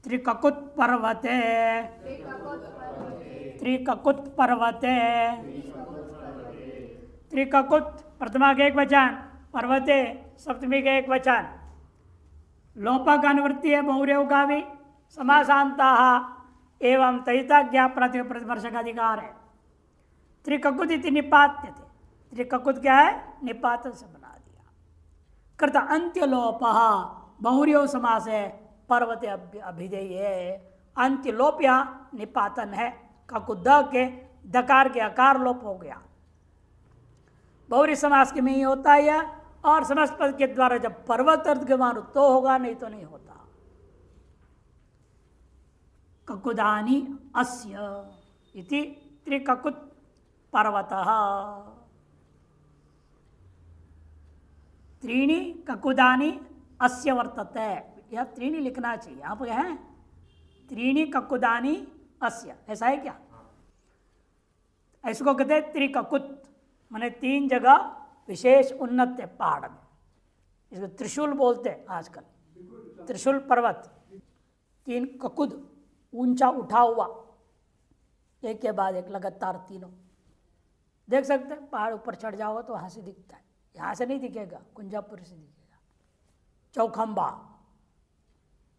त्रिककुत पर्वते, त्रिककुत पर्वते, त्रिककुत प्रथमा के एक वचन, पर्वते सप्तमी के एक वचन। लोपक अनुवृत्ति है बहुरेव का भी, समासांता एवं तयिता ज्ञा प्रतिवर्ष का अधिकार है। त्रिककुत इति निपात्य थे, त्रिककुत क्या है? निपातन से बना दिया। कृत अंत्य लोप बहुरेव समास है, पर्वते अभिधेय है। अंत्य लोप या निपातन है, ककुद के दकार के आकार लोप हो गया। बहुरी समास के में ही होता है यह, और समस्त पद के द्वारा जब पर्वत अर्थ के मानो तो होगा, नहीं तो नहीं होता। ककुदानी अस्य इति त्रिककुत पर्वतः। त्रीणि ककुदानी अस्य वर्तते, यह त्रीणि लिखना चाहिए। यहाँ पर है त्रीणि ककुदानी अस्य, ऐसा है क्या? इसको कहते हैं त्रिककुत, माने तीन जगह विशेष उन्नत है पहाड़ में। इसको त्रिशूल बोलते हैं आजकल, त्रिशूल पर्वत। तीन ककुद ऊंचा उठा हुआ, एक के बाद एक लगातार तीनों देख सकते हैं। पहाड़ ऊपर चढ़ जाओ तो वहां से दिखता है, यहाँ से नहीं दिखेगा, कुंजापुर से दिखेगा। चौखंबा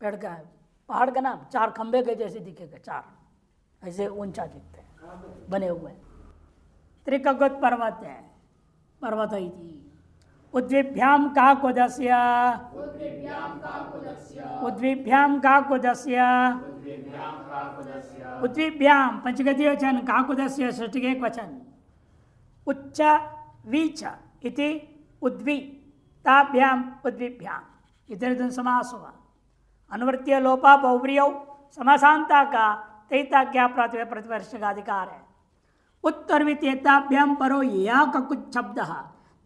पेड़ का है, पहाड़ का नाम, चार खंबे के जैसे दिखेगा, चार ऐसे ऊंचा दिखते हैं, बने हुए। त्रिककुत पर्वत है, पर्वत इति। उद्भिभ्याम काकुदस्य, उद्भिभ्याम काकुदस्य, उद्भिभ्याम पंचगति वचन, काकुदस्य षष्ठी एक वचन। उच्च वीच इति उद्वी ताभ्याम उद्भिभ्याम, इधर समास हुआ। अनुवृत्तीय लोपा बहुव्रीयौ समासांता का तैता क्या प्रतिवर्ष का अधिकार है। उत्तरवितेताभ्याम परो या ककुत शब्द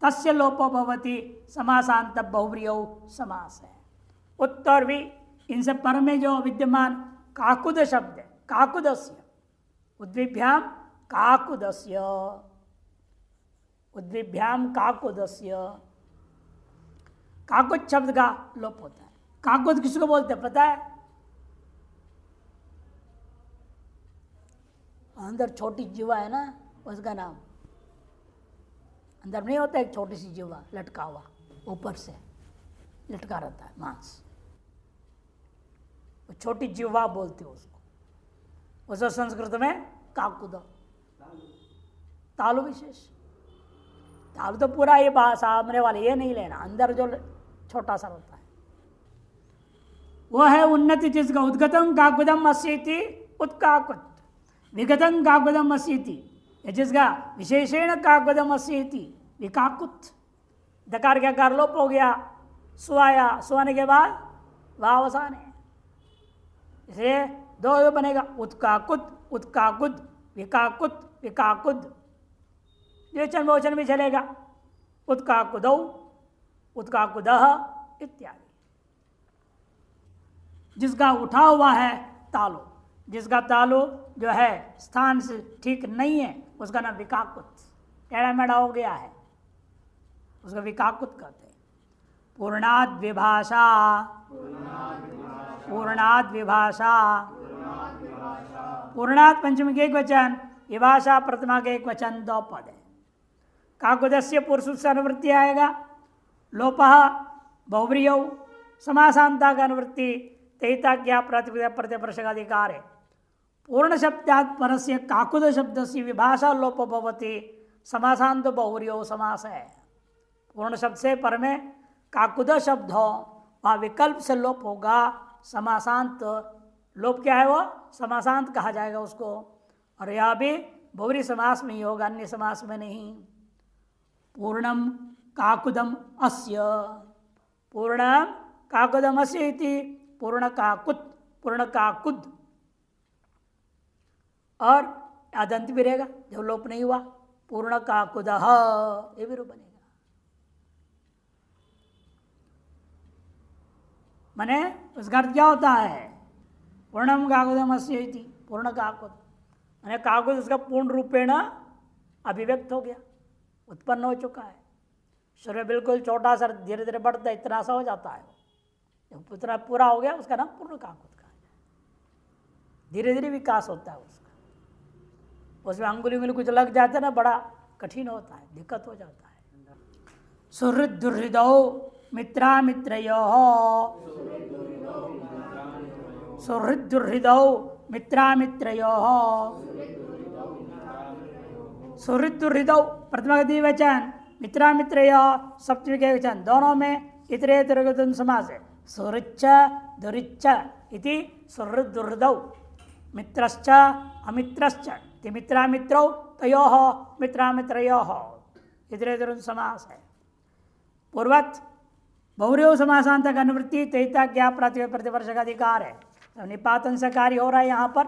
तस्य लोपो भवति समासांत बहुव्रीयौ समास है। उत्तरवी इनसे पर में जो विद्यमान काकुद शब्द है, काकुदस्य, उद्भिभ्याम काकुदस्य, उद्भिभ्याम काकुदस्य, काकुद शब्द का लोप होता है। काकुद किसको बोलते हैं पता है? अंदर छोटी जीवा है ना, उसका नाम। अंदर नहीं होता एक छोटी सी जीवा लटका हुआ, ऊपर से लटका रहता है मांस, वो छोटी जीवा बोलते हो उसको। उस संस्कृत में काकुद, तालु विशेष। तालु तो पूरा ये सामने वाले ये नहीं लेना, अंदर जो छोटा सा होता है वह है उन्नति, जिसका उद्गतम काकुदम अस्यति उत्काकुत, विगतम काकुदम अस्यति, जिसका विशेषण काकुदम अस्यति विकाकुत। दकार के आकार लोप हो गया, सुआया, सुआने के बाद वावसान है, इसलिए दो बनेगा, उत्काकुत उत्काकुद, विकाकुत विकाकुद। द्विवचन बहुवचन भी चलेगा, उत्काकुदौ उत्काकुदः इत्यादि। जिसका उठा हुआ है तालु, जिसका तालु जो है स्थान से ठीक नहीं है, उसका नाम विकाकुत, टेढ़ा मेढ़ा हो गया है, उसका विकाकुत कहते हैं। पूर्णाद विभाषा, पूर्णाद विभाषा, पूर्णाद पंचमी के एक वचन, विभाषा प्रथमा के एक वचन, दो पद है। काकुदस्य पुरुष से अनुवृत्ति आएगा, लोपः बहुव्रीयौ समासांता का अनुवृत्ति तैता क्या प्रतिवर्ष का अधिकार है। पूर्ण शब्दात् परस्य काकुद शब्द से विभाषा लोप भवति, समासांत बहुव्रीयौ समास है। पूर्ण शब्द से पर में काकुद शब्द हो, वह विकल्प से लोप होगा, समासांत लोप क्या है वो समासांत कहा जाएगा उसको। और यह भी बहुव्रीहि समास में ही होगा, अन्य समास में नहीं। पूर्णम काकुदम अस्य, पूर्णम काकुदम अस्य इति पूर्ण काकुत, पूर्ण काकुद, और आदंत भी रहेगा जब लोप नहीं हुआ, पूर्ण काकुदः, ये भी रूप बनेगा। माने उसका अर्थ क्या होता है? पूर्णम काकुदम अस्य इति पूर्ण काकुद, माने काकुद उसका पूर्ण रूपेण अभिव्यक्त हो गया, उत्पन्न हो चुका है। शरीर बिल्कुल छोटा सा धीरे धीरे बढ़ता है, इतना सा हो जाता है, जब इतना पूरा हो गया उसका नाम पूर्ण काकुद का है। धीरे धीरे विकास होता है उसका। उसमें अंगुली उंगली कुछ लग जाता है ना, बड़ा कठिन होता है, दिक्कत हो जाता है। सुहृद दुर्हृदौ मित्रामित्रयोः, सुहृद दुर्हृदौ मित्रामित्रयोः, सुहृद दुर्हृदौ प्रथमा का द्विवचन, मित्रामित्रयोः सप्तमी के वचन, दोनों में इतरेतर द्वंद्व समास है। सुहृच्च दुरिच्च इति सुहृद दुर्हृदौ, मित्रश्च अमित्रश्च इति मित्रामित्रौ तयोः मित्रामित्रयोः इतरेतर द्वंद्व समास है। पूर्वत बहुव्रीहि समासांत का अनुवृत्ति तैता ज्ञा प्रातिपदिक प्रतिवर्ष का अधिकार है, तो निपातन से कार्य हो रहा है। यहाँ पर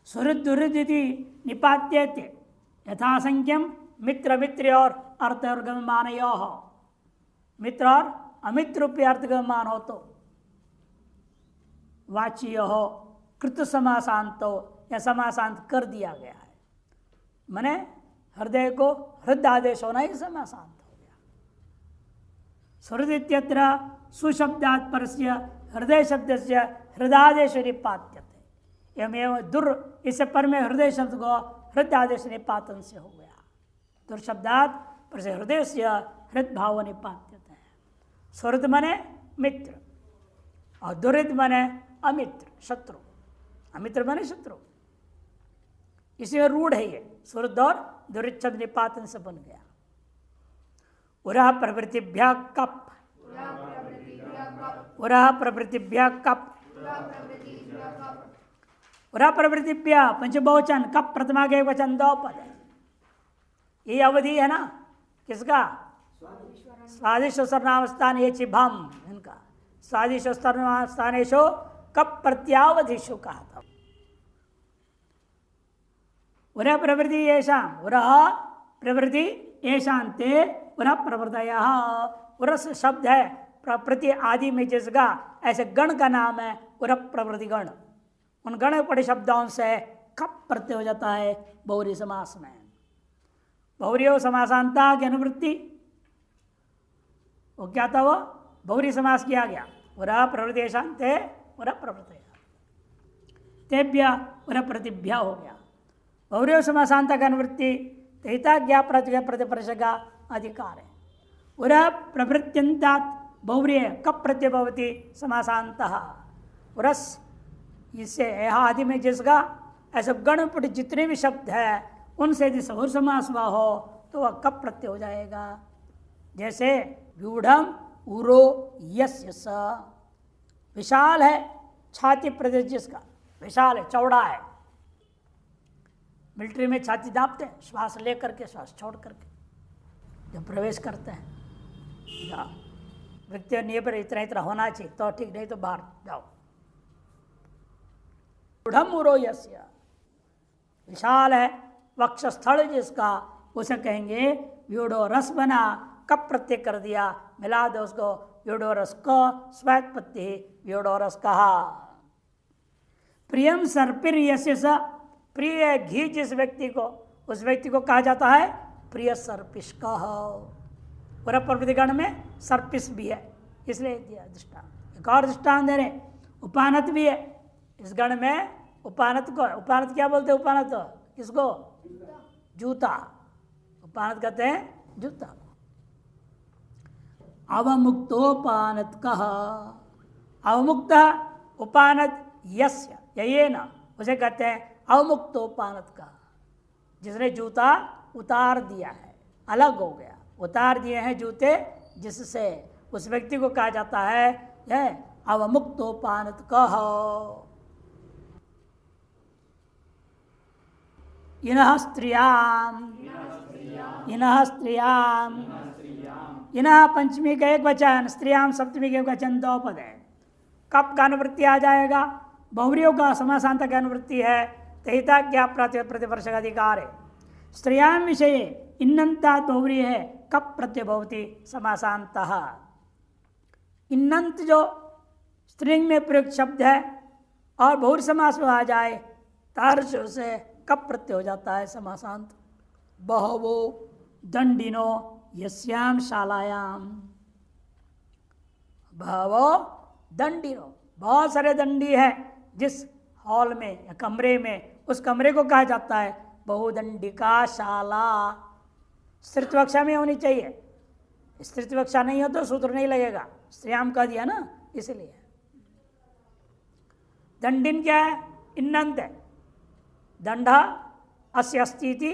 सुहृद दुहृद इति निपात्यते यथासंख्यम मित्र मित्र और अर्थ और गम्यमानयोः, मित्र और अमित्र रूपी अर्थ गम्यमान हो तो वाच्य हो कृत समासांतो या समासांत कर दिया गया है, माने हृदय को हृदय आदेश होना ही समासांत हो गया। सुहृद इत्यत्र सुशब्दात् परस्य हृदय शब्द से हृदयादेश निपात्यते, एवं दुर इससे पर में हृदय शब्द को हृदय आदेश निपातन से हो गया। दुर्शब्दात् पर से हृदय से हृदय भाव निपात्यते है। सुहृद मने मित्र और दुरित मने अमित्र शत्रु, अमित्र मने शत्रु, इसी में रूढ़ है ये। सुहृद और दुरित शब्द निपातन से बन गया। उरह प्रवृत्तिभ्य कप, उरह प्रवृत्तिभ्य कप, उरह प्रवृत्तिभ्य पंचबहुवचन, कप प्रथमा के वचन दो पद है। ये अवधि है ना किसका? स्वादिष्ट सर्वनामस्थान ये चिभम, इनका स्वादिष्ट सर्वनामस्थानेषु कप प्रत्यावधिषु कहा था। उरह प्रवृत्ति येषाम्, उरह प्रवृत्ति येषां ते उरह प्रवृत्तयः, उरस शब्द है प्रति आदि में जिसका ऐसे गण का नाम है उरह प्रवृत्ति गण। उन गण पड़े शब्दों से कप प्रत्यय हो जाता है बहुव्रीहि समास में। बहुव्रीहि समासांता की अनुवृत्ति वो क्या था? वो बहुव्रीहि समास किया गया। उरह प्रवृत्ति येषां ते उरह प्रवृत्तयः, तेभ्य उरह प्रतिभ्य हो गया। बहुव्रीहि समासांता की अनुवृत्ति तैता ज्ञा प्रातिपदिक प्रतिवर्ष का अधिकार है। उरह प्रवृत्त्यन्तात् बहुव्रीहि कप प्रत्यय भवति समासांतः, उरस इससे यहाँ आदि में जिसका ऐसे गणपट जितने भी शब्द है उनसे यदि सहुर समास हुआ हो तो वह कप प्रत्यय हो जाएगा। जैसे व्यूढ़म उरो यस्य स, विशाल है छाती प्रदेश जिसका, विशाल है चौड़ा है। मिलिट्री में छाती दापते हैं, श्वास ले करके श्वास छोड़ करके जब प्रवेश करते हैं, व्यक्ति नियम पर इतना इतना होना चाहिए तो ठीक, नहीं तो बाहर जाओ। उरो यस्य, विशाल है वक्षस्थल जिसका, उसे कहेंगे व्यूढ़ो रस बना, कप प्रत्यय कर दिया, मिला दो उसको, व्यूढ़ो रस को स्वैत्पत्ति व्यूढ़ो रस कहा। प्रियम सर्पिर यस्य स, प्रिय घी जिस व्यक्ति को, उस व्यक्ति को कहा जाता है प्रिय सर्पिष् कह। पूरा प्रवृत्तिगण में सर्पिस भी है, इसलिए दिया दृष्टांत। एक और दृष्टांत दे रहे, उपानत भी है इस गण में। उपानत को, उपानत क्या बोलते हैं? उपानत किसको? जूता। उपानत कहते हैं जूता। अवमुक्तोपानत कह, अवमुक्त उपानत यस्य ये न, उसे कहते हैं अवमुक्तोपानत का, जिसने जूता उतार दिया है, अलग हो गया, उतार दिए हैं जूते जिससे, उस व्यक्ति को कहा जाता है यह अवमुक्तोपानत कह। इनः स्त्रियाम, इनः स्त्रियाम, इनः पंचमी का एक वचन, स्त्रियाम सप्तमी का एक वचन, दो पद है। कप का अनुवृत्ति आ जाएगा, बहुव्रीहि का समासांत का अनुवृत्ति है, तहिता ज्ञा प्रातिपदिक प्रतिवर्ष का अधिकार है। स्त्रियाम विषय इन्नन्तात् बहुव्रीहि है, कप प्रत्यय भवति समासांतः। इन्नंत जो स्त्रीलिंग में प्रयुक्त शब्द है और बहुव्रीहि समास में आ जाए तार्श से कप प्रत्यय हो जाता है समासांत। बहवो दंडिनो यस्याम शालायाम, बहवो दंडिनो, बहुत सारे दंडी है जिस हॉल में या कमरे में, उस कमरे को कहा जाता है बहुदंडिका शाला। स्त्रीत्वक्षा में होनी चाहिए, स्त्रीत्वक्षा नहीं हो तो सूत्र नहीं लगेगा, स्त्रीयाम कह दिया ना इसलिए। दंडिन क्या है? इन्नंत है। दंडा अस्य अस्ति इति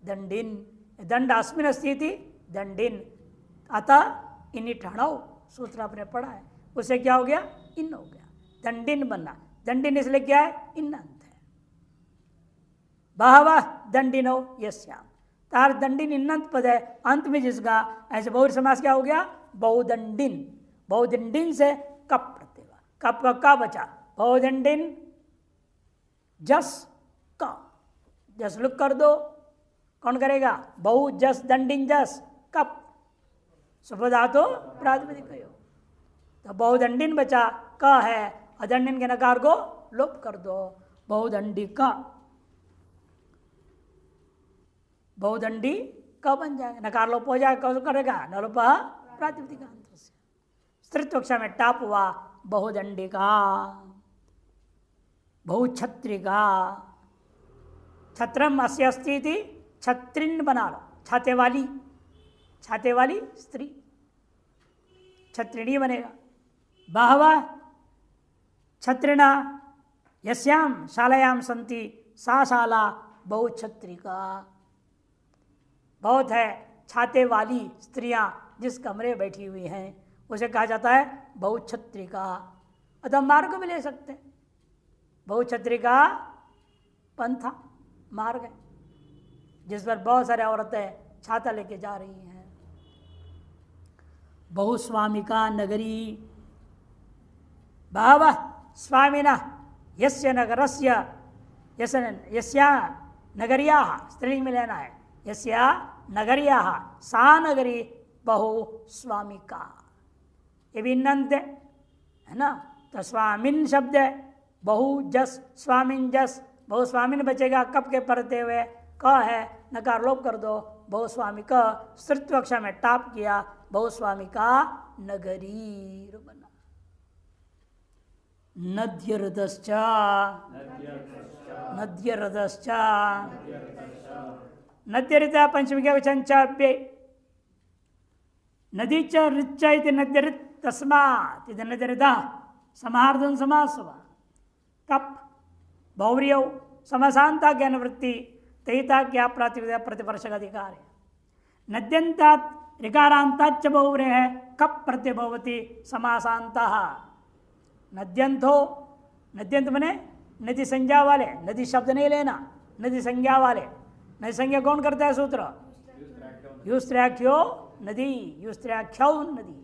दंडिन, दंड अस्मिन अस्ति इति दंडिन। अतः इन्हीं ठहराओ, सूत्र आपने पढ़ा है, उसे क्या हो गया? इन हो गया, दंडिन बनना। दंडिन इसलिए क्या है? इन्नंत है। बहवः दंडिनो यस्याम, तार दंडिन इन्नंत पद है, अंत में जिसका, ऐसे बहुवचन समास क्या हो गया? बहुदंडिन। बहुदंडिन से कप प्रत्यय, कप का बचा, बहुदंडिन जस का, जस लुक कर दो, कौन करेगा? बहु जस दंडिन जस कप, सुपधातु प्रातिपदिक हो, तो बहुदंडिन बचा, क है, अदंडिन के नकार को लोप कर दो, बहुदंडी का, बहुदंडी क बन जाएगा, नकार लोप हो जाएगा, कौन करेगा? नलोप प्रातिपदिक अंत से। स्त्रीत्वक्षा में टाप हुआ बहुदंडिका, बहुछत्रिका। छत्रम अस्य अस्ति इति छत्रिन बना लो, छाते वाली, छाते वाली स्त्री, छत्रिणी बनेगा। बहवः छत्रिणा यस्याम शालायाम सन्ति सा शाला बहुछत्रिका। बहुत है छाते वाली स्त्रियां जिस कमरे बैठी हुई हैं, उसे कहा जाता है बहुछत्रिका। अतः मार्ग भी ले सकते हैं, बहुछत्रिका पंथा मार्ग है, जिस पर बहुत सारे औरतें छाता लेके जा रही हैं। बहुस्वामिका नगरी, बहवः स्वामिनः यस्य नगरस्य, यस्या नगरियाः, स्त्रीलिंग में लेना है, यस्या नगरियाः सा नगरी बहुस्वामिका। ये भी नंद है ना, तो स्वामिन शब्द है, बहु जस स्वामिन जस, बहुस्वामिन बचेगा, कब के पढ़ते हुए क है, नकार लोप कर दो, बहुस्वामी क, स्त्रीत्वक्षा में टाप किया, बहुस्वामिका नगरी बना। नद्यरदश्च, नद्यरदश्च, नद्यरिता पंचमी के वचन चाप्य, नदी च ऋच इति नद्यरित तस्मात् इति नद्यरिता समाहार्धन समास हुआ। कप बहुव्रीयौ समासांता ज्ञान वृत्ति तहिता क्या प्रातिपदिक प्रतिवर्षक अधिकार है। नद्यंतात ऋकारांताच्च बहुव्रीय है, कप प्रत्यय भवति समासांतः। नद्यंत हो, नद्यंत बने नदी संज्ञा वाले, नदी शब्द नहीं लेना, नदी संज्ञा वाले। नदी संज्ञा कौन करता है? सूत्र युस्त्र्याख्यो नदी, युस्त्र्याख्यो नदी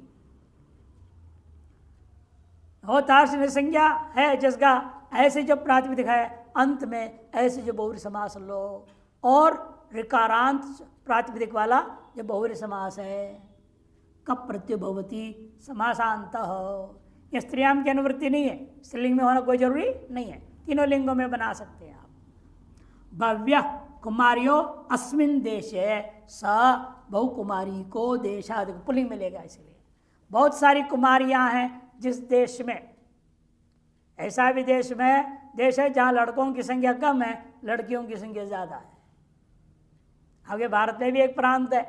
हो, तार संज्ञा है जिसका ऐसे जो प्रातिपदिक है, अंत में ऐसे जो बहुव्रीहि समास लो, और ऋकारांत प्रातिपदिक वाला जो बहुव्रीहि समास है। कप प्रत्यय भवति समासांतः। यह स्त्रियाम की अनुवृत्ति नहीं है, स्त्रीलिंग में होना कोई जरूरी नहीं है, तीनों लिंगों में बना सकते हैं आप। भव्य कुमारियों अस्मिन देशे स बहुकुमारी को देशादि, पुल्लिंग में लेगा, इसलिए बहुत सारी कुमारियां हैं जिस देश में। ऐसा भी देश है जहां लड़कों की संख्या कम है, लड़कियों की संख्या ज्यादा है। आगे भारत में भी एक प्रांत है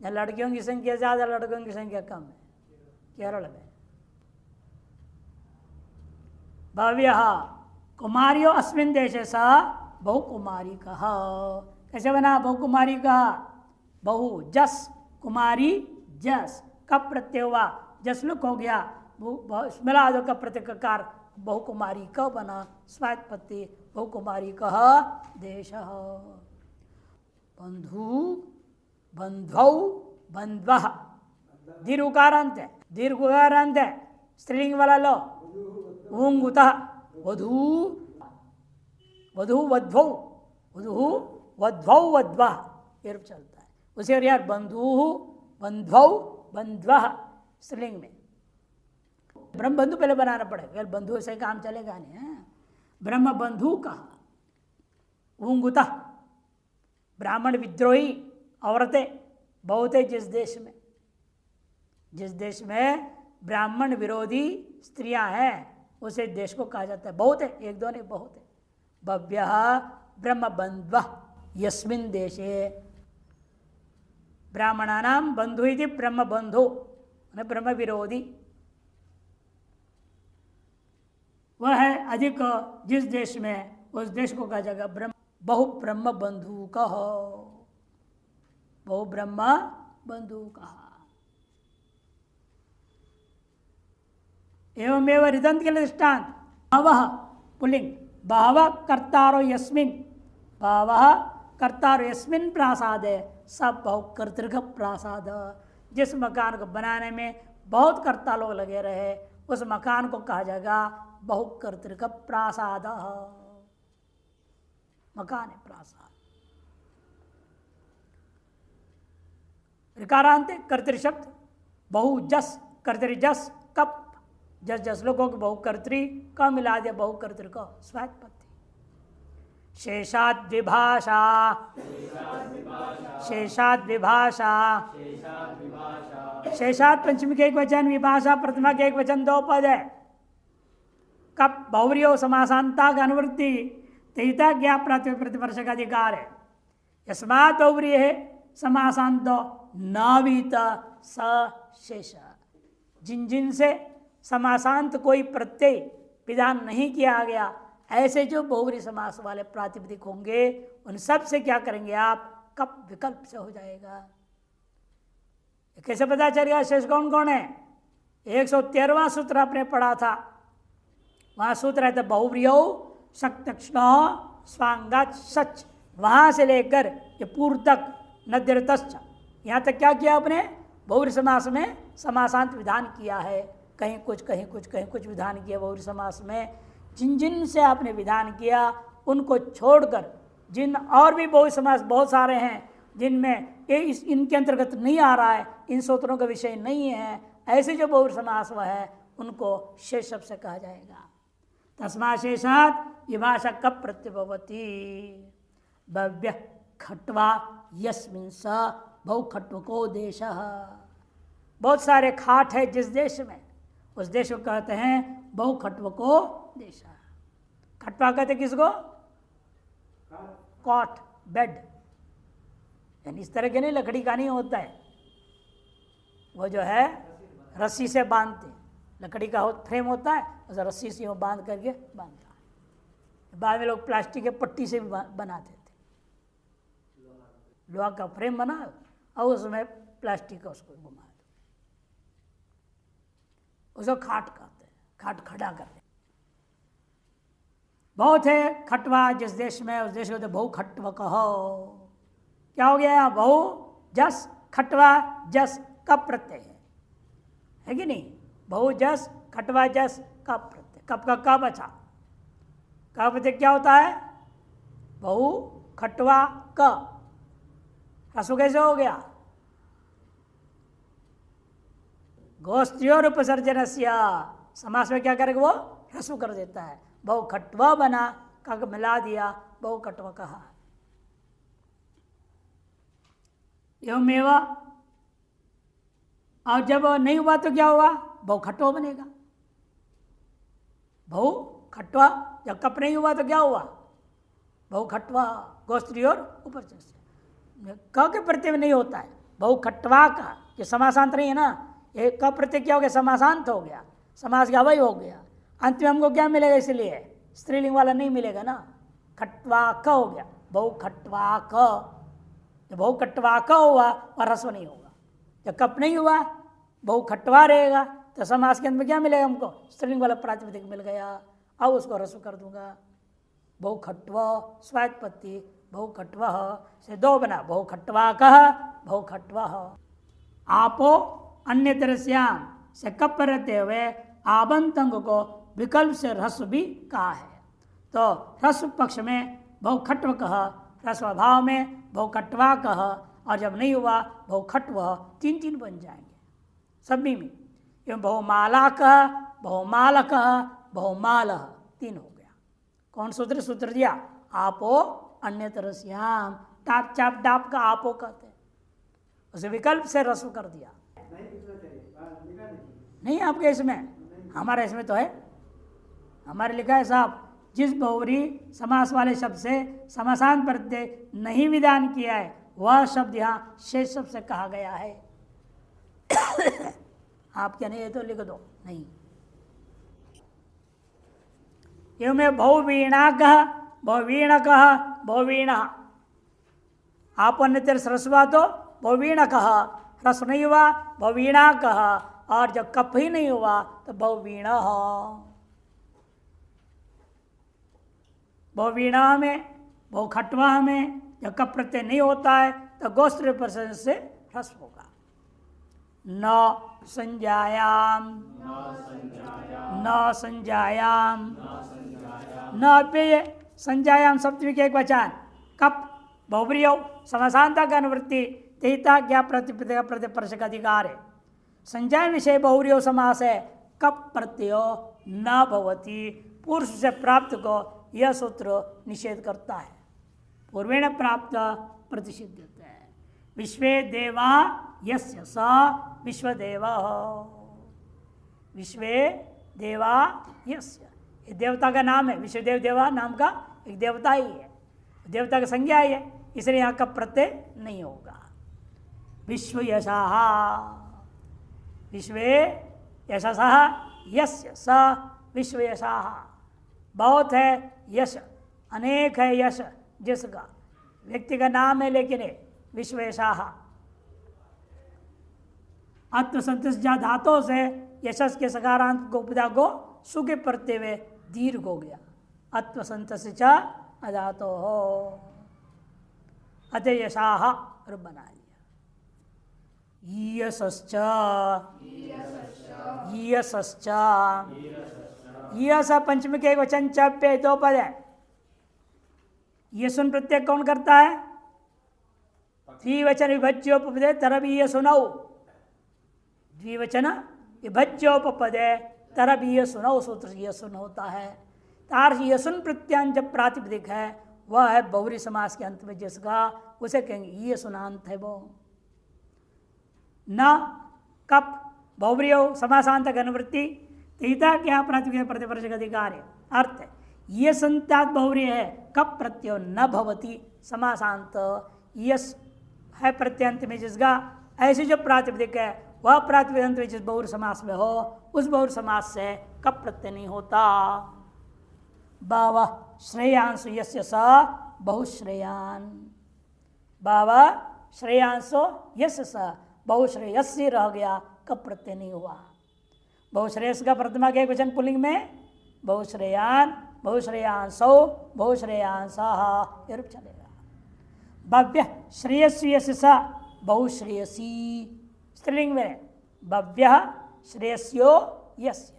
जहां लड़कियों की संख्या ज्यादा, लड़कों की संख्या कम है, केरल में। भव्य कुमारियों अस्मिन देशे सा बहुकुमारी कहा, कैसे बना बहुकुमारी कहा? बहु जस कुमारी जस, कप प्रत्यय हुआ, जस लुक हो गया, मिला दो कप प्रत्यय कार, बहुकुमारी क बना, स्वात्पत्ति बहुकुमारी कह देश। बंधु बंधौ बंध्वः, दीर्घ उकारांत है, दीर्घ उकारांत है, स्त्रीलिंग वाला लो, ऊंगुतः वधू, वधू वध्वौ, वधू वध्वौ वध्वः, ये रूप चलता है। उसे और यार बंधु बंध्वौ बंध्वः, स्त्रीलिंग में ब्रह्म बंधु पहले बनाना पड़ेगा, यार बंधु से काम चलेगा नहीं है। ब्रह्म बंधु कहा, ऊंगुतः, ब्राह्मण विद्रोही औरतें बहुत है जिस देश में ब्राह्मण विरोधी स्त्रियां हैं, उसे देश को कहा जाता है। बहुत है, एक दो नहीं, बहुत है। भव्य ब्रह्म बंध्व यस्मिन् देशे। ब्राह्मणानां बंधु इति ब्रह्म बंधु ब्रह्म विरोधी वह है अधिक जिस देश में, उस देश को कहा जाएगा ब्रह्म बहु ब्रह्म बंधु कहो, बहु ब्रह्म बंधु कहा। एवमेव रिदंत के लिए दृष्टांत बहवः पुल्लिंग बहवः कर्तारो यस्मिन्, बहवः कर्तारो यस्मिन् प्रासादे सब बहुकर्तृक प्रासाद। जिस मकान को बनाने में बहुत कर्ता लोग लगे रहे उस मकान को कहा जाएगा बहुकर्तृक प्रासाद। मकान है प्रासाद। ऋकारांत कर्तृ शब्द बहुजस कर्तृजस कप जस जस लोगों के बहुकर्तृ का मिला दिया बहुकर्तृ का स्वात्पत्ति। शेषाद विभाषा, शेषाद विभाषा, शेषाद पंचमी के एक वचन, विभाषा प्रथमा के एक वचन, दो पद है। कप बहुव्रीहि समासांता का अनुवृत्ति तहिता ज्ञा प्रतिवर्ष का अधिकार है। यस्मात् बहुव्रीहि समासांत नावीत स शेष, जिन जिन से समासांत कोई प्रत्यय विधान नहीं किया गया ऐसे जो बहुव्रीहि समास वाले प्रातिपदिक होंगे उन सब से क्या करेंगे आप, कप विकल्प से हो जाएगा। कैसे पता चलेगा शेष कौन कौन है? 113वां सूत्र आपने पढ़ा था, वहां सूत्र है तो बहुव्रीहि शक्तक्ष्ण स्वांगात सच, वहां से लेकर ये पूर्व तक नद्यतश्च, यहाँ तक क्या किया आपने, बहुव्रीहि समास में समासांत विधान किया है। कहीं कुछ कहीं कुछ कहीं कुछ विधान किया बहुव्रीहि समास में। जिन जिन से आपने विधान किया उनको छोड़कर जिन और भी बहुव्रीहि समास बहुत सारे हैं जिनमें ये इनके अंतर्गत नहीं आ रहा है, इन सूत्रों का विषय नहीं है, ऐसे जो बहुव्रीहि समास वह है उनको शेष शब्द से कहा जाएगा। तस्मात् शेषात् विभाषा कप प्रत्यभवति। भव्य खट्वा यस्मिन् स बहुखट्वको देशः, बहुत सारे खाट है जिस देश में, उस देश को कहते हैं बहुखट्वको देश। खटवा कहते किसको? कॉट, बेड, यानी इस तरह के नहीं, लकड़ी का नहीं होता है, वो जो है रस्सी से बांधते, लकड़ी का फ्रेम होता है उस रस्सी से वो बांध करके बांधता है। बाद में लोग प्लास्टिक के पट्टी से भी बनाते थे, लोहा का फ्रेम बना और उसमें प्लास्टिक का उसको घुमा दो, उसको खाट कहते हैं, खाट खड़ा करते हैं। बहुत है खटवा जिस देश में, उस देश को बहु खट्व कहो। क्या हो गया? बहु जस खटवा जस कप प्रत्यय है कि नहीं? बहु जस खटवा जस कप प्रत्यय, कप का क बचा, का प्रत्यय क्या होता है? बहु खटवा क, रसु कैसे हो गया? गोस्त्योर उपसर्जनस्य, समास में क्या करेगा वो? ह्रस्व कर देता है। बहु खट्वा बना, का मिला दिया, बहु खट्वा कहा। एवमेव, और जब नहीं हुआ तो क्या हुआ? बहु खट्वा बनेगा। बहु खट्वा, जब कप नहीं हुआ तो क्या हुआ? बहु खट्वा, गोस्त्रीयोर उपसर्जनस्य। क के प्रत्यय में नहीं होता है, बहु खट्वा का, ये समासांत नहीं है ना, ये क प्रत्यय क्या हो गया? समासांत हो गया, समास का अवय हो गया। अंत में हमको क्या मिलेगा? इसलिए स्त्रीलिंग वाला नहीं मिलेगा ना, खट्वा क हो गया, बहु खट्वा क। जब बहु खट्वा क हुआ और ह्रस्व नहीं होगा। जब कप नहीं हुआ बहु खट्वा रहेगा तो समास के अंत में क्या मिलेगा हमको? स्त्रीलिंग वाला प्रातिपदिक मिल गया, अब उसको ह्रस्व कर दूंगा। बहु खट्व स्वात्पत्ति, बहु खट्व से दो बना, बहु खट्वा कह, बहु खट्व। आपो अन्य तरस्याम से कप रहते हुए आबंतंग को विकल्प से ह्रस्व भी कहा है। तो ह्रस्व पक्ष में बहुखट्व कह, ह्रस्व अभाव में बहुखट्वा कह, और जब नहीं हुआ बहुखट्व, तीन तीन बन जाएंगे सभी में। एवं बहुमाला कह, बहुमाल कह, बहुमाल, तीन हो गया। कौन सूत्र? सूत्र दिया आपो अन्य तरस्याम, टाप चाप डाप का आपो कहते हैं, उसे विकल्प से ह्रस्व कर दिया। नहीं आपके इसमें, हमारे इसमें तो है, हमारे लिखा है साहब जिस बहुव्रीहि समास वाले शब्द से समासांत प्रत्यय नहीं विधान किया है वह शब्द यहाँ शेष शब्द से कहा गया है। आप क्या नहीं है तो लिख दो, नहीं। एवं बहुवीणा कह, बहुवीण कह, बहुवीण। आपन तेरे सरस्वा तो बहुवीण कह, ह्रस्व नहीं हुआ बहुवीणा कह, और जब कप ही नहीं हुआ तो बहुवीण। बहुवीणा में, बहुखटवा में जब कप प्रत्यय नहीं होता है तो गोस्त्र प्रसन्न से ह्रस्व होगा। न संज्ञायाम, न संज्ञायाम, न अप्यय संज्ञायाम सप्तमी के एक वचन। कप बहुव्रीहि समासांता का अनुवृत्ति तेहिता क्या प्रतिपद प्रतिपर्श का अधिकार है। संज्ञा विषय बहुव्रीहि समास है, कप प्रत्यय न भवति पुरुष से प्राप्त को यह सूत्र निषेध करता है। पूर्वेण प्राप्त प्रतिषिध्यते है। विश्वे देवा यस्य स विश्वदेव, विश्वे देवा यस्य, ये देवता का नाम है। विश्वदेव देवा नाम का एक देवता ही है, देवता का संज्ञा ही है, इसलिए यहाँ का प्रत्यय नहीं होगा। विश्व यशाः, विश्वे यशसः यस्य स विश्व यशाः, बहुत है यश, अनेक है यश जिसका, व्यक्ति का नाम है लेकिन विश्व यशाः। आत्मसंतुष्ट धातों से यशस के सकारांत को उपदा को सुखे प्रत्यय में दीर्घ हो गया। आत्मसंतुष्ट अधातो हो अत यशाः और बना लिया। यशश्च, यशश्च, यश पंचमी के एक वचन च पे दो पद है। यशुन प्रत्यय कौन करता है? द्विवचन विभज्योपपदे तरब ये सुनौ, द्विवचन विभज्योपपदे तरब ये सुनौ सूत्र ये सुन होता है। तार यशुन प्रत्यांत जब प्रातिपदिक है वह है बहुव्रीहि समास के अंत में जिसका, उसे कहेंगे ये सुनांत है। वो न कप बहुव्रीहि समासांत अनुवृत्ति तेहिता क्या प्रातिपदिक प्रतिपर्श का अधिकार है। अर्थ है ये संत्यात बहुव्रीहि है, कप प्रत्यय न भवति समासांत, यस है प्रत्यंत में जिसका, ऐसे जो प्रातिपदिक है वह प्रातिपदिक में जिस बहुव्रीहि समास में हो उस बहुव्रीहि समास से कप प्रत्यय नहीं होता। बाव श्रेयांसु यस्य स बहुश्रेयान, बाव श्रेयांसो यस्य स बहुश्रेयस्य रह गया, कप प्रत्यय नहीं हुआ। बहुश्रेयस का प्रथमा के एक वचन पुल्लिंग में बहुश्रेयान, बहुश्रेयांसो, बहुश्रेयांसः ये रूप चलेगा। भव्य श्रेयस्वी यस्य स बहुश्रेयसी, स्त्रीलिंग में भव्य श्रेयस्यो यस्य,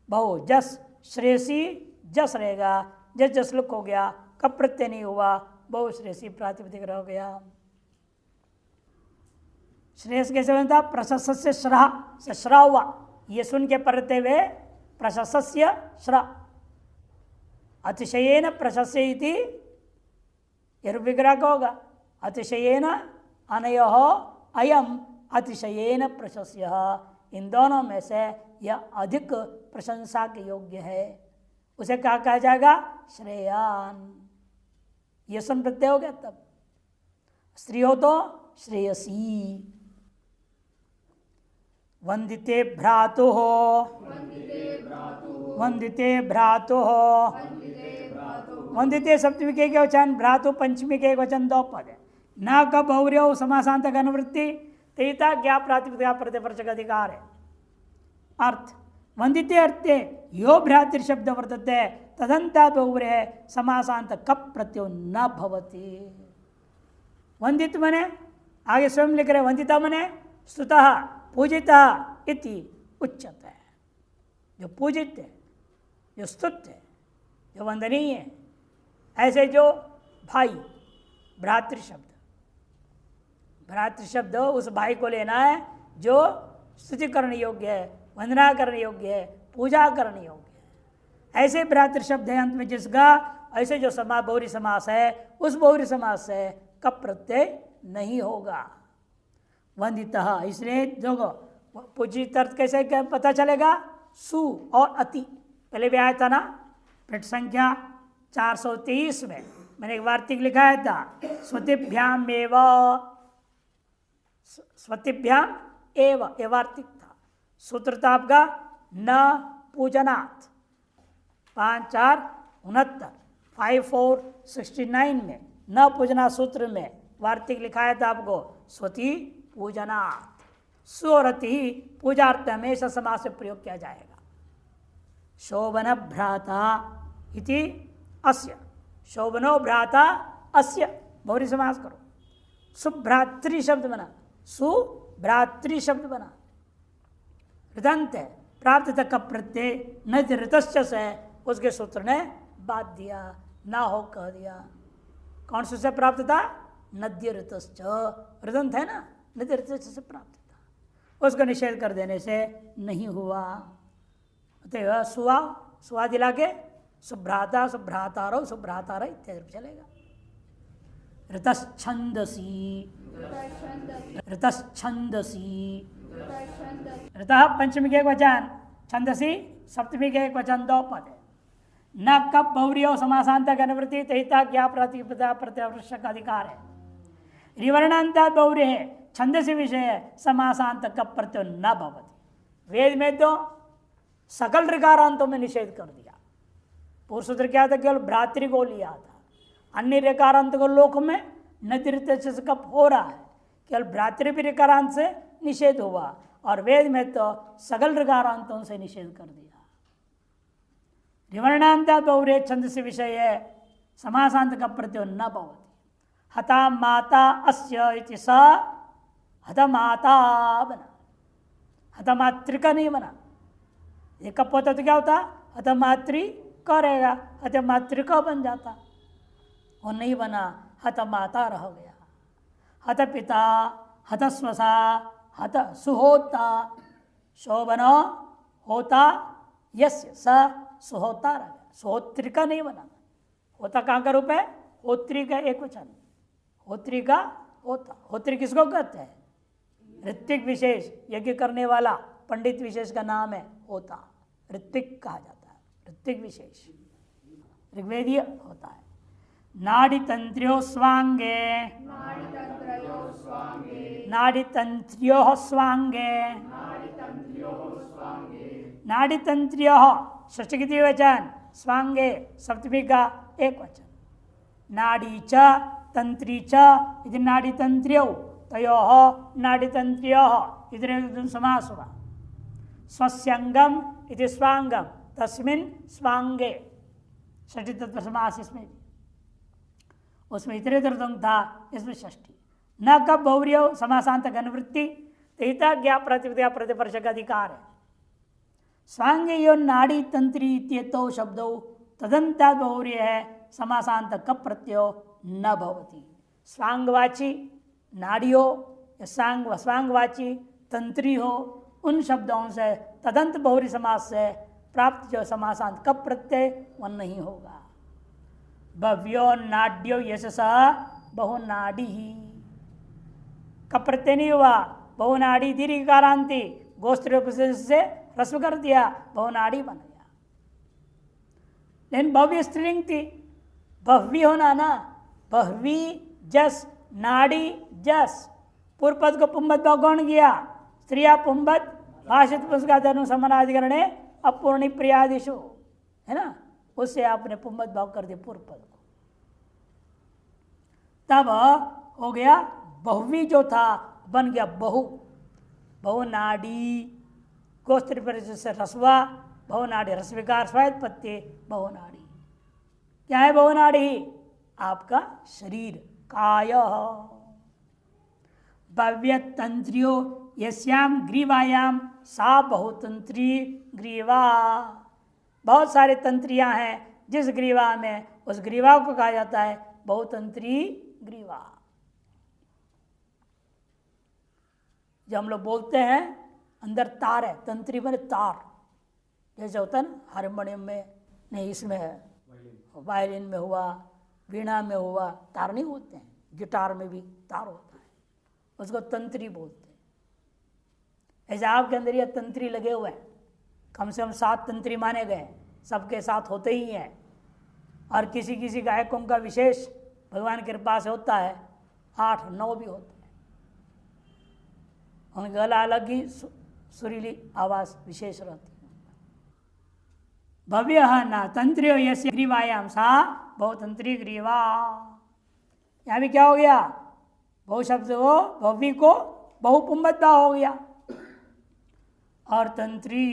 बहु जस श्रेयसी जस रहेगा, जस जस लुक हो गया, कप प्रत्यय नहीं हुआ, बहुश्रेयसी प्रातिपदिक रह गया। श्रेयस कैसे बनता? प्रशस्य श्रह से श्रह हुआ, ये सुन के पढ़ते हुए प्रशस्य श्रह, अतिशयेन प्रशस्य इति यह विग्रह का होगा। अतिशयेन अनयोः अयम अतिशयेन प्रशस्य, इन दोनों में से यह अधिक प्रशंसा के योग्य है, उसे क्या कहा जाएगा? श्रेयान। ये सुन प्रत्यय हो गया। तब स्त्री हो तो श्रेयसी। वंदिते भ्रातु हो, वंदिते भ्रातु हो, वंदिते सप्तमी के वचन, भ्रातु पंचमी के वचन दो पद है। न का बहुव्रीहि समासांत अनुवृत्ति तेहिता क्या प्रातिपदिक प्रतिपर्श का अधिकार है। अर्थ वंदिते अर्थे यो भ्रातृ शब्द वर्तते तदंता बहुव्रीहि समासांत कप प्रत्ययो न भवति। वंदित मने आगे स्वयं लिख रहे, वंदिता मने स्तुतः पूजितः इति उच्यते, जो पूजित है, जो स्तुत है, जो वंदनीय है। ऐसे जो भाई, भ्रातृ शब्द, भ्रातृ शब्द उस भाई को लेना है जो स्तुति करने योग्य है, वंदना करने योग्य है, पूजा करने योग्य है। ऐसे भ्रातृ शब्द है अंत में जिसका, ऐसे जो समास बहुव्रीहि समास है उस बहुव्रीहि समास से कप प्रत्यय नहीं होगा। वंदितः, इसलिए देखो पूजित अर्थ कैसे क्या पता चलेगा? सु और अति, पहले भी आया था ना, पृष्ठ संख्या 423 में मैंने एक वार्तिक लिखा था, स्वतिभ्याम एव ये वार्तिक था। सूत्र था आपका न पूजनात् 5469 5469 में न पूजना सूत्र में वार्तिक लिखाया था आपको स्वति पूजनात्। स्वरति पूजार्थ हमेशा समास से प्रयोग किया जाएगा। शोभन भ्राता इति अस्य, शोभनो भ्राता अस्य बहुरी समास करो। सुभ्रातृ शब्द बना, सुभ्रातृ शब्द बना। ऋदंत है, प्राप्त तक का प्रत्यय न ऋतश्च से उसके सूत्र ने बात दिया, ना हो कह दिया। कौन से प्राप्त था? नद्य ऋतश्च, ऋदंत है ना, नद्य ऋतश्च से प्राप्त था, उसको निषेध कर देने से नहीं हुआ। अतः सुआ सुआ दिला के सुभ्राता सुभ्रातारो सुभ्रातारा इत्यादि चलेगा। ऋतश्छंदसी ऋतश्छंदसी, ऋतः पंचमी के एक वचन, छंदसी सप्तमी के एक वचन, दो पद है। न कब बहुरियो समासांतक अनुवृत्ति तहिता क्या प्रतिपदा प्रत्यावश्यक अधिकार है। रिवर्णांता बहुरी है, छंदसी विषय है, समासांत कब प्रत्यय न भवति। वेद में तो सकल ऋकारांतों में निषेध कर दिया। पूर्व सूत्र क्या था? केवल भ्रातृ को लिया था, अन्य ऋकारांत को लोक में नतिरिक्त से कब हो रहा है, केवल भ्रातृ भी ऋकारांत से निषेध हुआ, और वेद में तो सकल ऋकारांतों से निषेध कर दिया। रिवर्णांता बहुरे छंद से विषय है, समासांत का प्रत्यय न भवति। हता माता अस्य इति स हतमाता बना, हतमातृका नहीं बना। ये कब होता तो क्या होता? हतमातृ का रहेगा, हतमातृका बन जाता, और नहीं बना, हतमाता रह गया। हत पिता हत स्वसा हत सुहोता, शोभन होता यस्य स सुहोता रह गया, सुहोत्रिका नहीं बना। होता कहाँ का रूप है? होत्री का एक वचन, होत्री का होता। होत्री किसको कहते हैं? ऋत्विक विशेष, यज्ञ करने वाला पंडित विशेष का नाम है होता, ऋत्विक कहा जाता है। ऋत्विक विशेष ऋग्वेदीय होता है। नाड़ी तंत्र्यो स्वांगे, नाड़ी तंत्र्यो स्वांगे, नाड़ी तंत्र्यो षष्ठी वचन, स्वांगे सप्तमी का एक वचन। नाड़ी च तंत्री च इति नाड़ी तंत्र्यो तयोः नाड़ी तंत्र्योः इधर समास हुआ। स्वस्यंगम इति स्वांगम तस्मिन् स्वांगे, षष्ठी तत्व समास इसमें भी, उसमें इतरेतर था, इसमें षष्ठी। न कब बहुरियो समासांत अनुवृत्ति तहिता ज्ञा प्रतिपदा प्रतिपर्शक अधिकार है। स्वांगे यो नाड़ी तंत्री इत्येतौ शब्दौ तदंता बहुरिय है, समासांत कब प्रत्ययो न भवति। स्वांगवाची नाड़ी हो या स्वांगवाची तंत्री हो, उन शब्दों से तदंत बहुरी समास से प्राप्त जो समासांत कब प्रत्यय वह नहीं होगा। भव्यो नाड्यो यशसा बहुनाड़ी ही, कब प्रत्यय नहीं हुआ, बहुनाड़ी दीर्घकारांति गोस्त्र से रस्व कर दिया, बहुनाड़ी बन गया। लेकिन भव्य स्त्रीलिंग थी, भव्य होना ना, भव्वी जस नाड़ी जस, पूर्व पद को पुंबत भाव कौन किया? स्त्रिया पुंबत भाषित पुष्का धनु समानाधिकरणे अपूर्णी प्रियादिशु, है ना, उससे आपने पुंबत भाव कर दिया पूर्व पद को। तब हो गया बहुवी जो था बन गया बहु, बहुनाड़ी गोस्त्र परिचय से रसवा, बहुनाड़ी रसविकार स्वायत पत्ते बहुनाड़ी। क्या है बहुनाड़ी? आपका शरीर, काय। भव्य तंत्रियो यस्याम ग्रीवायाम सा बहुतंत्री ग्रीवा, बहुत सारे तंत्रियां हैं जिस ग्रीवा में, उस ग्रीवा को कहा जाता है बहुतंत्री ग्रीवा। जब हम लोग बोलते हैं अंदर तार है, तंत्री बने तार, जैसे होता है ना हारमोनियम में, नहीं इसमें वायलिन में हुआ, वीणा में हुआ, तार नहीं होते हैं, गिटार में भी तार होता है, उसको तंत्री बोलते हैं। ऐसे आपके अंदर ये तंत्री लगे हुए हैं, कम से कम 7 तंत्री माने गए, सबके साथ होते ही हैं, और किसी किसी गायकों का विशेष भगवान की कृपा से होता है, 8-9 भी होते हैं। उनका गला अलग ही सुरीली आवाज विशेष रहती है। भव्य न तंत्रियो यस्य ग्रीवायाम सा बहुतंत्री ग्रीवा। यहाँ भी क्या हो गया, बहु शब्द हो भव्य को बहुपुंबद्धा हो गया, और तंत्री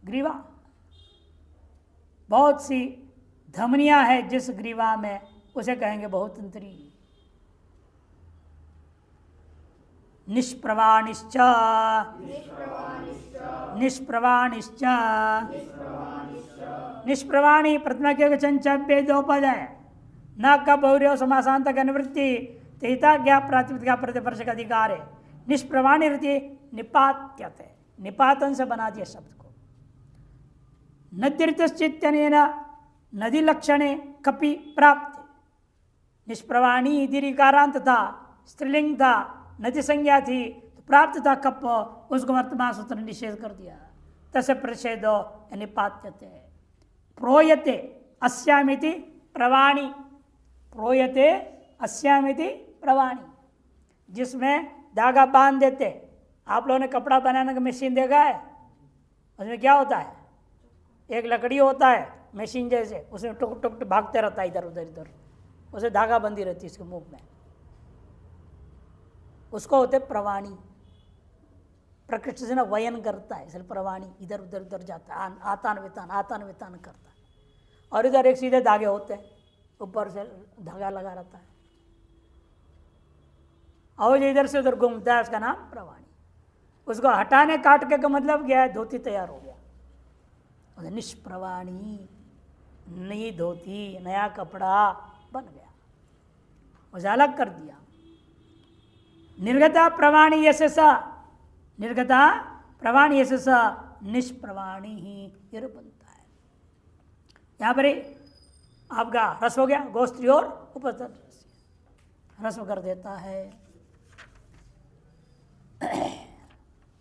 ग्रीवा, बहुत सी धमनियां है जिस ग्रीवा में, उसे कहेंगे बहुतंत्री। निष्प्रवाणिश्च निष्प्रवाणिश्च निष्प्रवाणी प्रथमा के वचन चेदोपद है। न का बहुर्य समासांत का निवृत्ति तेता ज्ञा प्रातिपदिका प्रतिपर्श का अधिकार है। निष्प्रवाणी रहती निपात्यते, निपातन से बना दिया शब्द को। नदीर्तश्चित्यनेन नदी लक्षणे कपि प्राप्त। निष्प्रवाणी दीर्घकारांत था, स्त्रीलिंग था, नदी संज्ञा थी, तो प्राप्त था कप, उसको वर्तमान सूत्र ने निषेध कर दिया। तसे प्रषेधो निपात्यते। प्रोयते अस्यामिति प्रवाणी, प्रोयते अस्यामिति प्रवाणी, जिसमें धागा बांध देते। आप लोगों ने कपड़ा बनाने का मशीन देखा है, उसमें क्या होता है, एक लकड़ी होता है मशीन जैसे, उसमें टुक टुक टुक भागते रहता है इधर उधर इधर, उसे धागा बंदी रहती है इसके मुंह में, उसको होते प्रवाणी। प्रकृति से ना वयन करता है, इसलिए प्रवाणी इधर उधर उधर जाता है, आतान वितान करता है। और इधर एक सीधे धागे होते हैं, ऊपर से धागा लगा रहता है, और जो इधर से उधर घूमता है उसका नाम प्रवाणी। उसको हटाने काट के का मतलब क्या है, धोती तैयार हो गया। निष्प्रवाणी, नई धोती, नया कपड़ा बन गया, उसे अलग कर दिया। निर्गता प्रवाणी यश सा, निर्गता प्रवाणी यश सा निष्प्रवाणी ही ये बनता है। यहाँ पर आपका रस हो गया, गोस्त्री और उपस्थ रस्व कर देता है।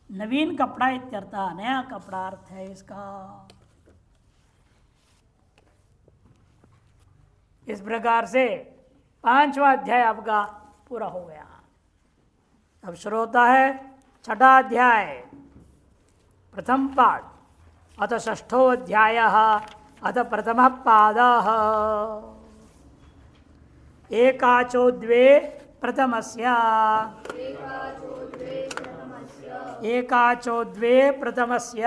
नवीन कपड़ा इत्यर्थ, नया कपड़ा अर्थ है इसका। इस प्रकार से 5वां अध्याय आपका पूरा हो गया। अब शुरू होता है 6ठा अध्याय, प्रथम पाठ। अथ 6ठो अध्याय, अथ प्रथम पाद। एकाचो द्वे प्रथमस्य, एकाचो द्वे प्रथमस्य,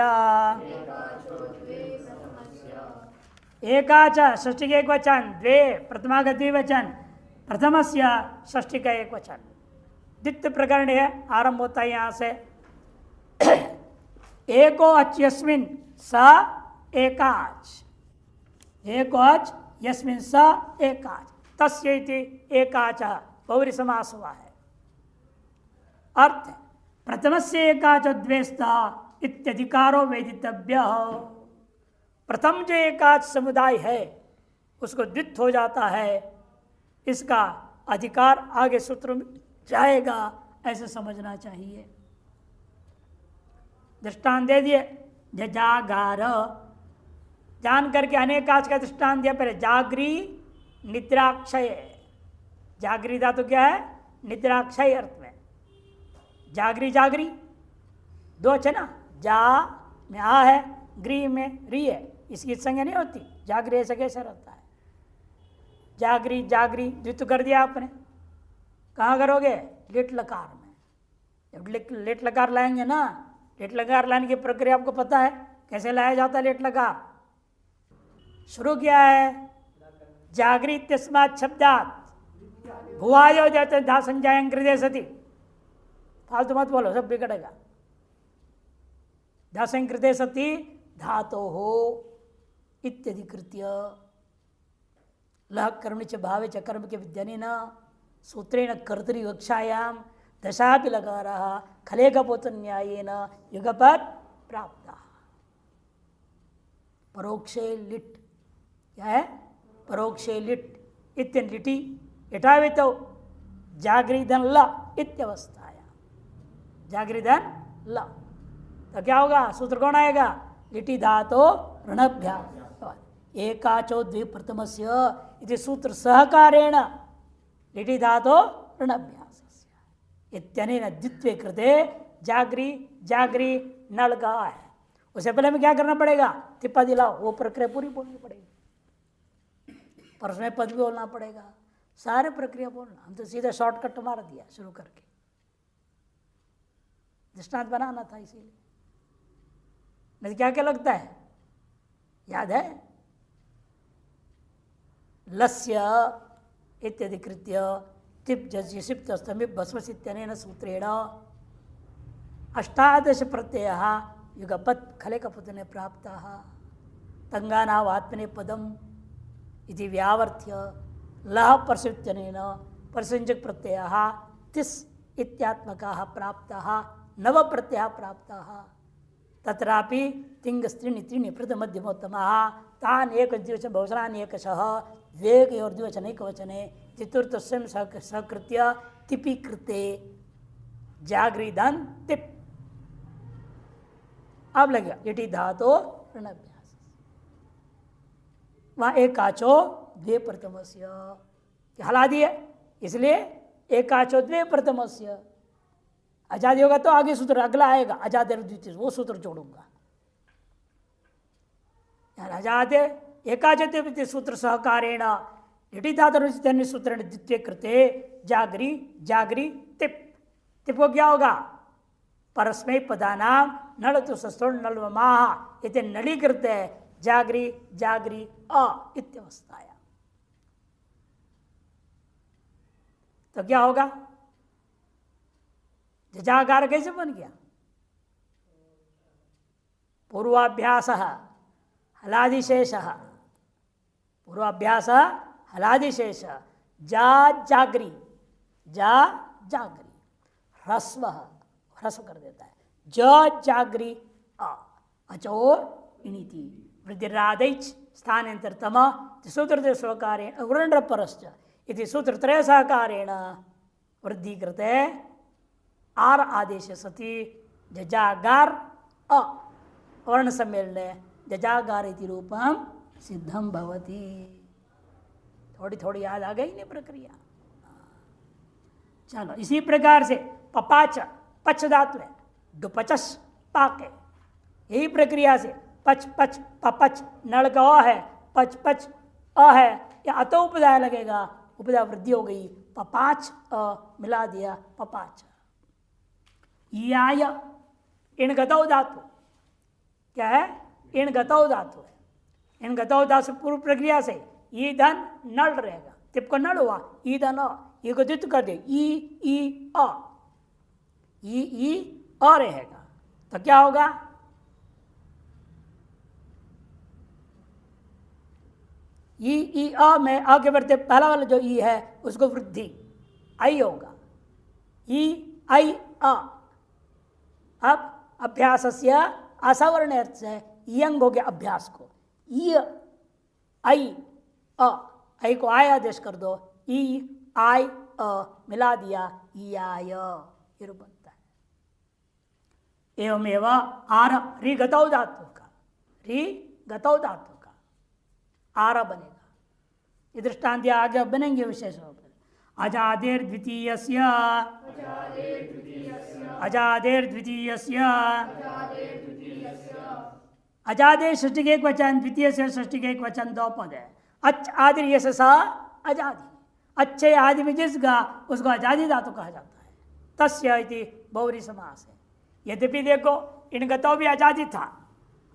एकाच षष्ठी का एक वचन, द्वे प्रथमा का द्विवचन, प्रथमस्य षष्ठी का एक वचन। द्वितीय प्रकरण है, आरंभ होता है यहाँ से। एको अच यस्मिन् स एकाच, एको अच यस्मिन् स एकाच, तस्य इति एकाच बहुव्रीहि समास हुआ है। अर्थ प्रथमस्य एकाच द्वेष्टा इत्यधिकारो वेदितव्य। प्रथम जो एकाच समुदाय है उसको द्वित हो जाता है, इसका अधिकार आगे सूत्र में जाएगा, ऐसे समझना चाहिए। दृष्टांत दे दिए, जागार, जान करके अनेकाच का दृष्टांत दिया। पहले जागरी निद्राक्षय, जागरी धातु क्या है, निद्राक्षय अर्थ में। जागरी जागरी दो है ना, जा में आ है, ग्री में री है, इसकी संज्ञा नहीं होती। जागरी ऐसा कैसे रहता है, जागरी जागरी द्वित्व कर दिया आपने। कहाँ करोगे, लिट लकार में। जब लिट लकार लाएंगे ना, लिट लकार लाने की प्रक्रिया आपको पता है कैसे लाया जाता है। लिट लकार शुरू किया है जागरी तस्मात् शब्दात् भुवायो जाते धा संजायं कृते सति। फालतू मत बोलो, सब बिगड़ेगा। धा संकृते सति धातो हो इत्यधिकृत्य लह कर्मणि च भावे च कर्म के विद्यनेन सूत्रेण कर्तरि विवक्षायां दशापि लकारः खलेगपोत न्यायेन युगपत् प्राप्ता। परोक्षे लिट क्या है, परोक्षे लिट इत्यन लिटि यथावितो जागृदन ल इत्यवस्थाया, जागृदन ल। तो क्या होगा, सूत्र कौन आएगा, लिटि धातो ऋणाभ्यास एकाचो द्विप्रथमस्य इति सूत्र सहकारेण लिटि धातो ऋणाभ्यासस्य इत्यनेन द्वित्वे कृते जागरी जागरी नल का है। उससे पहले हमें क्या करना पड़ेगा? टिप्पा दिलाओ, वो प्रक्रिया पूरी बोलनी पड़ेगी, पर उसमें पद भी बोलना पड़ेगा, सारे प्रक्रिया बोलना। हम तो सीधा शॉर्टकट मार दिया शुरू करके, दृष्टांत बनाना था इसीलिए। नहीं क्या क्या लगता है, याद है? लस्य इत्यधिकृत्य तिप जज्य सिप्त स्तंभित भस्मसित्यनेन सूत्रेण अष्टादश प्रत्ययः युगपत् खलेकपतने प्राप्ताः तंगानाव आत्मने पदम इति व्यावर्त्य लह परसित्यनेन परसंजक प्रत्ययः तिस् इत्यात्मकाः प्राप्ताः नव प्रत्ययः प्राप्ताः तत्रापि तिंग स्त्रीणि त्रीणि प्रथमध्यमोत्तमः तान् एकद्विवचन बहुवचनान् एकशः द्वेकयोर्द्विवचनैकवचने चतुर्थस्यं सकृत्य तिपि कृते जागृदान तिप। अब लग गया इति धातो ऋणाभ्यास। वहाँ एकाचो द्वे प्रथमस्य हला दिए, इसलिए एकाचो द्वे प्रथमस्य। आजादी होगा तो आगे सूत्र अगला आएगा, आजाद द्वितीय, वो सूत्र जोड़ूंगा। आजाद एकाचो सूत्र सहकारेण इति धातो सूत्र द्वितीय कृते जागरी जागरी तिप। तिप को क्या होगा? परस्मै पदानाम नल तो सस्तोड़ नलवमाह इति नली करते जागरी जागरी अ इत्यवस्थाया। तो क्या होगा? जजागार कैसे बन गया? पूर्वाभ्यास हलादिशेष, पूर्वाभ्यास हलादिशेष जा जागरी जा जागरी ह्रस्व ह्रस्व कर देता है ज जागरी अ अचोर इनिति वृद्धिरादैच स्थानांतरतम सूत्र स्वकारेण वृण्र परश्च इति सूत्र त्रय सहकारेण वृद्धि कृते आर आदेश सति जजागार अ वर्ण सम्मेलने जजागार इति रूपम सिद्धम भवति। थोड़ी थोड़ी याद आ गई नहीं प्रक्रिया? चलो इसी प्रकार से पपाच पच धातु है, डुपचस पाके, यही प्रक्रिया से पच पच पपच नड़ का अ है, पच पच अ है, या अतो उपदाय लगेगा, उपदा वृद्धि हो गई, पपाच अ मिला दिया पपाच। याय इन गतौ धातु क्या है? इन गतौ धातु है। इन गतौ धातु पूर्व प्रक्रिया से ई धन नल रहेगा, तिप को नल हुआ, ई धन अ, ई को द्वित कर दे ई अ, ई अ रहेगा। तो क्या होगा? ई अ में आगे बढ़ते पहला वाला जो ई है उसको वृद्धि आई होगा, ई आई अ। अब अभ्यासस्य असवर्ण अर्थ से यंग हो गया अभ्यास को, ई आई अ, आई को आय आदेश कर दो, ई आई अ मिला दिया ई आय, ये रूप बनता है। एवमेव आर री गतौ धातु का, री गतौ धातु का आर बनेगा। ये दृष्टांत आगे बनेंगे विशेष रूप से। अजादेर द्वितीयस्य अजादेर द्वितीयस्य अजादेर षष्ठी के एक वचन, द्वितीय से षष्ठी के एक वचन, दो पद है। अच्छ आदि यश सा अजादि, अच्छे आदि में जिसका उसको अजादि धातु कहा जाता है। तस्य इति बहुरी समास है। यद्यपि देखो इन गतौ भी अजादि था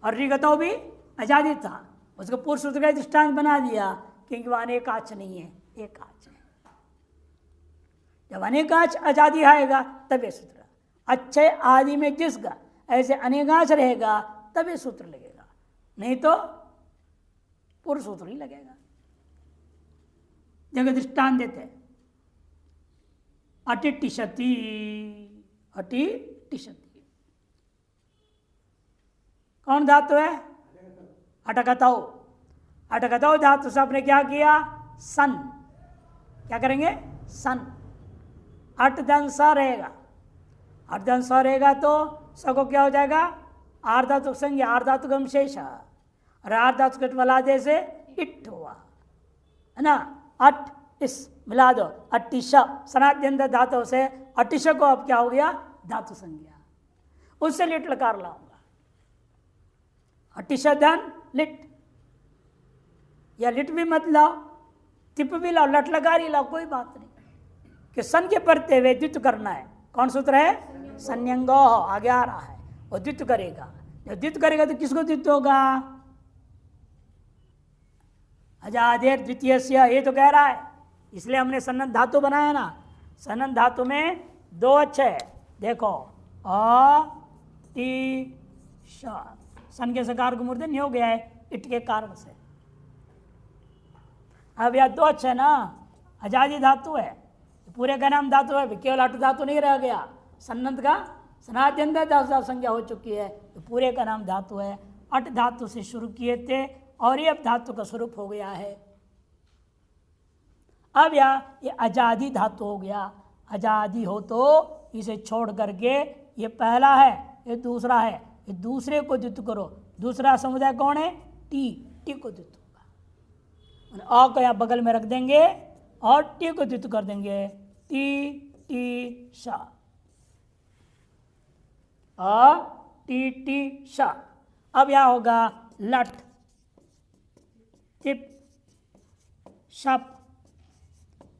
और रिगतौ भी अजादि था, उसको पूर्व सूत्र का दृष्टांत बना दिया क्योंकि वह अनेकाच नहीं है, एकाच है। जब अनेकाच अजादि आएगा तब ये सूत्र, अच्छे आदि में जिसका ऐसे अनेकाच रहेगा तब ये सूत्र लगेगा, नहीं तो पूर्व सूत्र ही लगेगा। जगह दृष्टांत देते अटिटिशति, अटिटिशति कौन धातु है? अटकतौ। अटकतौ धातु से आपने क्या किया? सन। क्या करेंगे? सन। अट धन स रहेगा, अट धन स रहेगा तो स को क्या हो जाएगा? आर्धातुक संज्ञा, आर्धातुकम शेष। और आर धातु के वलादे से इट हुआ, है ना। अट इस मिला दो, अटिश सनाद्यंत धातु से अटिश को अब क्या हो गया, धातु संज्ञा, उससे लिट लकार लाऊंगा। अटिश धन लिट, या लिट भी मत लाओ, तिप भी लाओ, लट लकार ही लाओ, कोई बात नहीं। कि सन के परते हुए द्वित्व करना है। कौन सूत्र है, संयंगो, आगे आ रहा है, वो द्वित्व करेगा। जब द्वित्व करेगा तो किसको द्वित्व होगा, अजादेर द्वितीय से, ये तो कह रहा है, इसलिए हमने सन्नत धातु बनाया ना। सन्नत धातु में दो अच्छे है, देखो अ टी श, सन के सकार को मूर्धन्य हो गया है इट के कारण से। अब यह दो अच्छे ना, अजादी धातु है, पूरे का नाम धातु है, केवल अट धातु नहीं रह गया। सन्नत का सनाद्यंत धातु संज्ञा हो चुकी है, तो पूरे का नाम धातु है। अट धातु से शुरू किए थे और ये अब धातु का स्वरूप हो गया है। अब ये अजादी धातु हो गया। अजादी हो तो इसे छोड़ करके ये पहला है, ये दूसरा है, ये दूसरे को द्वित्व करो। दूसरा समुदाय कौन है, टी, टी को द्वित्व होगा। अ को यहाँ बगल में रख देंगे और टी को द्वित्व कर देंगे, टी टी शा, अ टी टी शा। अब यह होगा लट टिप शप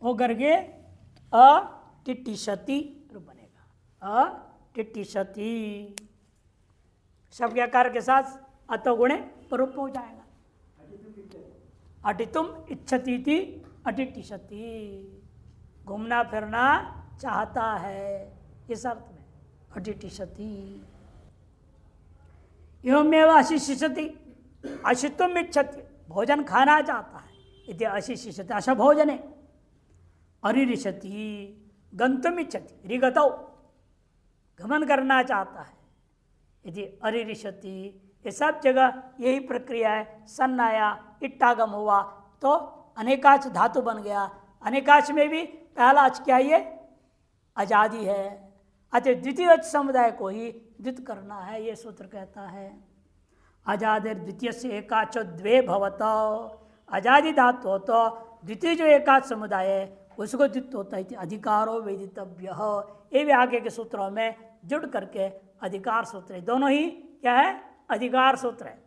हो करके अ टिट्टी शती रूप बनेगा, अ टिट्टी शती। शब्द आकार के साथ अतो गुणे पर रूप हो जाएगा। अटितुम इच्छति थी, अटिट्टी शती, घूमना फिरना चाहता है, इस अर्थ में अटिट्टी शती। एवमेव अशिशिषति, अशितुम इच्छति, भोजन खाना चाहता है, इति अशिशिषति, अश भोजने। अरिरिषति, गंतुम इच्छति, रिगतौ, गमन करना चाहता है, यदि अरिरिषति। ये सब जगह यही प्रक्रिया है। सन आया, इट्टागम हुआ तो अनेकाच धातु बन गया। अनेकाच में भी पहला अच क्या ये आजादी है, अतः द्वितीय अच समुदाय को ही द्वित करना है, ये सूत्र कहता है। आजादेर द्वितीय से एकाच द्वे भवत, आजादी धातु हो तो द्वितीय जो एकाच समुदाय है उसको द्वित होता है, अधिकारो वेदितव्य। ये भी आगे के सूत्रों में जुड़ करके अधिकार सूत्र है। दोनों ही क्या है, अधिकार सूत्र है।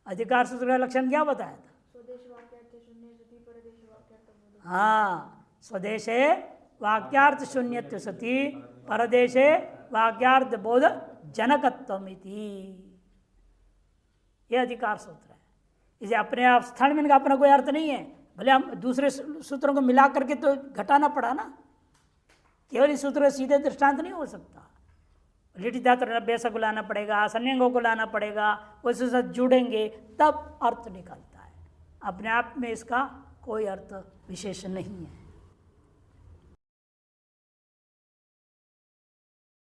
अधिकार सूत्र का लक्षण क्या बताया था, हाँ, स्वदेशे वाक्यार्थ शून्यत्व सती, परदेशे वाक्यार्थ बोध जनकत्वमिति, यह अधिकार सूत्र है। इसे अपने आप स्थल में इनका अपना कोई अर्थ नहीं है, भले हम दूसरे सूत्रों को मिला करके तो घटाना पड़ा ना, केवल इस सूत्र सीधे दृष्टांत नहीं हो सकता। लिटि धातु अभ्यास को लाना पड़ेगा, संयंगों को लाना पड़ेगा, उसके साथ जुड़ेंगे तब अर्थ निकलता है। अपने आप में इसका कोई अर्थ विशेष नहीं है।